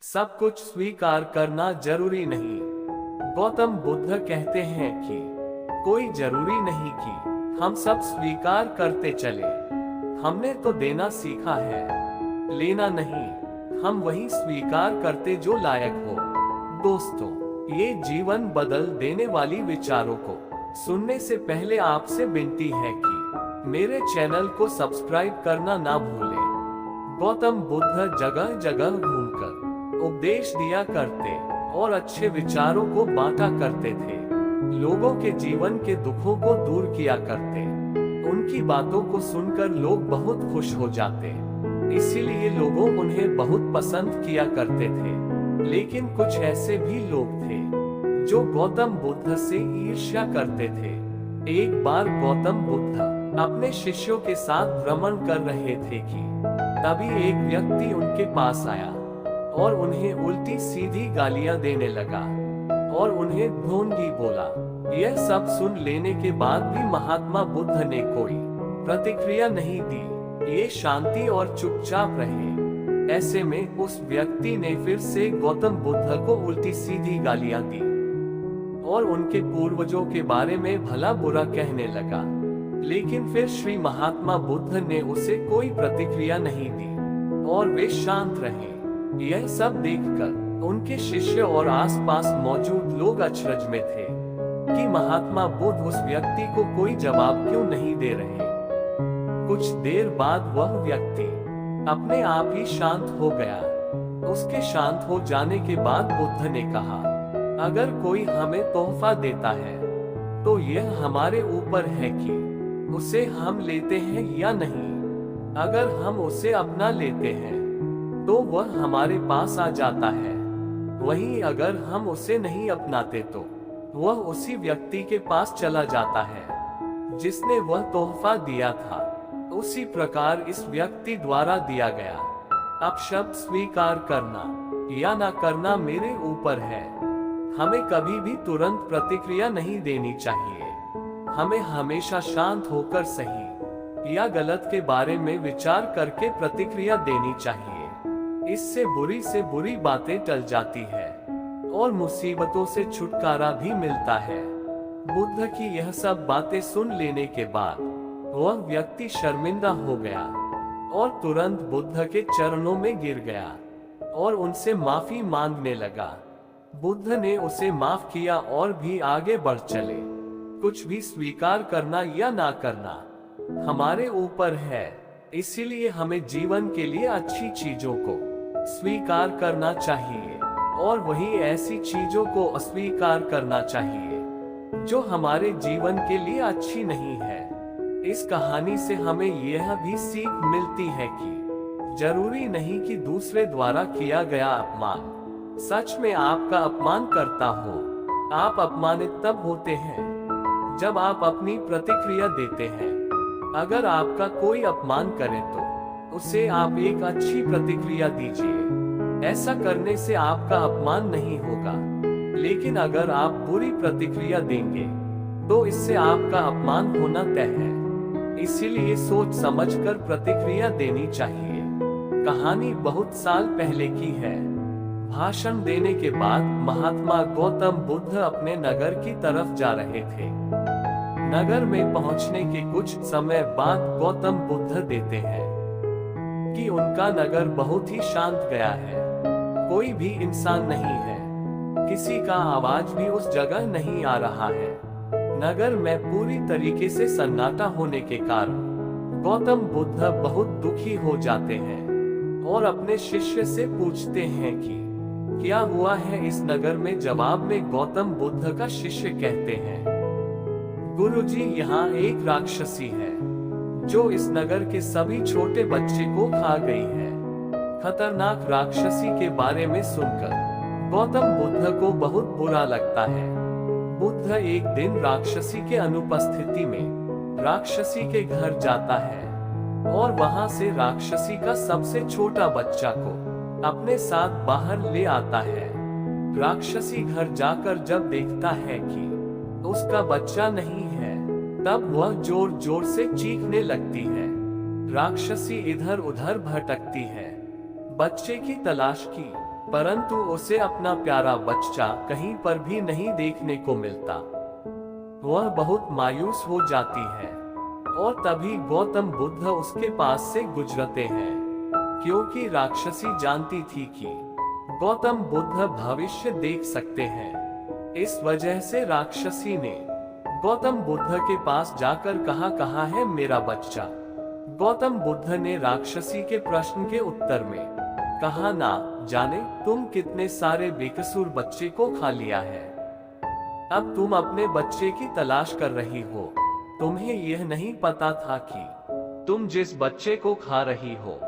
सब कुछ स्वीकार करना जरूरी नहीं। गौतम बुद्ध कहते हैं कि कोई जरूरी नहीं कि हम सब स्वीकार करते चले। हमने तो देना सीखा है, लेना नहीं। हम वही स्वीकार करते जो लायक हो। दोस्तों, ये जीवन बदल देने वाली विचारों को सुनने से पहले आपसे विनती है कि मेरे चैनल को सब्सक्राइब करना ना भूलें। गौतम बुद्ध जगह जगह घूमकर उपदेश दिया करते और अच्छे विचारों को बांटा करते थे। लोगों के जीवन के दुखों को दूर किया करते। उनकी बातों को सुनकर लोग बहुत खुश हो जाते, इसीलिए लोगों उन्हें बहुत पसंद किया करते थे। लेकिन कुछ ऐसे भी लोग थे जो गौतम बुद्ध से ईर्ष्या करते थे। एक बार गौतम बुद्ध अपने शिष्यों के साथ भ्रमण कर रहे थे कि तभी एक व्यक्ति उनके पास आया और उन्हें उल्टी सीधी गालियां देने लगा और उन्हें ढोंगी बोला। यह सब सुन लेने के बाद भी महात्मा बुद्ध ने कोई प्रतिक्रिया नहीं दी। ये शांति और चुपचाप रहे। ऐसे में उस व्यक्ति ने फिर से गौतम बुद्ध को उल्टी सीधी गालियां दी और उनके पूर्वजों के बारे में भला बुरा कहने लगा। लेकिन फिर श्री महात्मा बुद्ध ने उसे कोई प्रतिक्रिया नहीं दी और वे शांत रहे। यह सब देखकर उनके शिष्य और आसपास मौजूद लोग अचरज में थे कि महात्मा बुद्ध उस व्यक्ति को कोई जवाब क्यों नहीं दे रहे। कुछ देर बाद वह व्यक्ति अपने आप ही शांत हो गया। उसके शांत हो जाने के बाद बुद्ध ने कहा, अगर कोई हमें तोहफा देता है तो यह हमारे ऊपर है कि उसे हम लेते हैं या नहीं। अगर हम उसे अपना लेते हैं तो वह हमारे पास आ जाता है। वहीं अगर हम उसे नहीं अपनाते तो वह उसी व्यक्ति के पास चला जाता है जिसने वह तोहफा दिया था। उसी प्रकार इस व्यक्ति द्वारा दिया गया अब शब्द स्वीकार करना या ना करना मेरे ऊपर है। हमें कभी भी तुरंत प्रतिक्रिया नहीं देनी चाहिए। हमें हमेशा शांत होकर सही या गलत के बारे में विचार करके प्रतिक्रिया देनी चाहिए। इससे बुरी से बुरी बातें टल जाती है और मुसीबतों से छुटकारा भी मिलता है। बुद्ध की यह सब बातें सुन लेने के बाद वह व्यक्ति शर्मिंदा हो गया और तुरंत बुद्ध के चरणों में गिर गया और उनसे माफी मांगने लगा। बुद्ध ने उसे माफ किया और भी आगे बढ़ चले। कुछ भी स्वीकार करना या ना करना हमारे ऊपर है, इसीलिए हमें जीवन के लिए अच्छी चीजों को स्वीकार करना चाहिए और वही ऐसी चीजों को अस्वीकार करना चाहिए जो हमारे जीवन के लिए अच्छी नहीं है। इस कहानी से हमें यह भी सीख मिलती है कि जरूरी नहीं कि दूसरे द्वारा किया गया अपमान सच में आपका अपमान करता हो। आप अपमानित तब होते हैं जब आप अपनी प्रतिक्रिया देते हैं। अगर आपका कोई अपमान करे तो उसे आप एक अच्छी प्रतिक्रिया दीजिए। ऐसा करने से आपका अपमान नहीं होगा। लेकिन अगर आप बुरी प्रतिक्रिया देंगे तो इससे आपका अपमान होना तय है। इसीलिए सोच समझकर प्रतिक्रिया देनी चाहिए। कहानी बहुत साल पहले की है। भाषण देने के बाद महात्मा गौतम बुद्ध अपने नगर की तरफ जा रहे थे। नगर में पहुंचने के कुछ समय बाद गौतम बुद्ध देते हैं कि उनका नगर बहुत ही शांत गया है। कोई भी इंसान नहीं है, किसी का आवाज भी उस जगह नहीं आ रहा है। नगर में पूरी तरीके से सन्नाटा होने के कारण गौतम बुद्ध बहुत दुखी हो जाते हैं और अपने शिष्य से पूछते हैं कि क्या हुआ है इस नगर में। जवाब में गौतम बुद्ध का शिष्य कहते हैं, गुरुजी, यहाँ एक राक्षसी है जो इस नगर के सभी छोटे बच्चे को खा गई है। खतरनाक राक्षसी के बारे में सुनकर गौतम बुद्ध को बहुत बुरा लगता है। बुद्ध एक दिन राक्षसी के अनुपस्थिति में राक्षसी के घर जाता है और वहां से राक्षसी का सबसे छोटा बच्चा को अपने साथ बाहर ले आता है। राक्षसी घर जाकर जब देखता है कि उसका बच्चा नहीं है, तब वह जोर जोर से चीखने लगती है। राक्षसी इधर उधर भटकती है, बच्चे की तलाश की परंतु उसे अपना प्यारा बच्चा कहीं पर भी नहीं देखने को मिलता। वह बहुत मायूस हो जाती है और तभी गौतम बुद्ध उसके पास से गुजरते हैं, क्योंकि राक्षसी जानती थी कि गौतम बुद्ध भविष्य देख सकते हैं। इस वजह से राक्षसी ने गौतम बुद्ध के पास जाकर कहा, कहाँ है मेरा बच्चा? गौतम बुद्ध ने राक्षसी के प्रश्न के उत्तर में कहा, ना जाने तुम कितने सारे बेकसूर बच्चे को खा लिया है। अब तुम अपने बच्चे की तलाश कर रही हो। तुम्हें यह नहीं पता था कि तुम जिस बच्चे को खा रही हो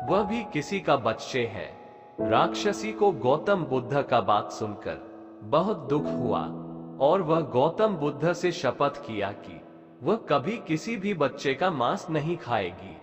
वह भी किसी का बच्चे है। राक्षसी को गौतम बुद्ध का बात सुनकर बहुत दुख हुआ और वह गौतम बुद्ध से शपथ किया कि वह कभी किसी भी बच्चे का मांस नहीं खाएगी।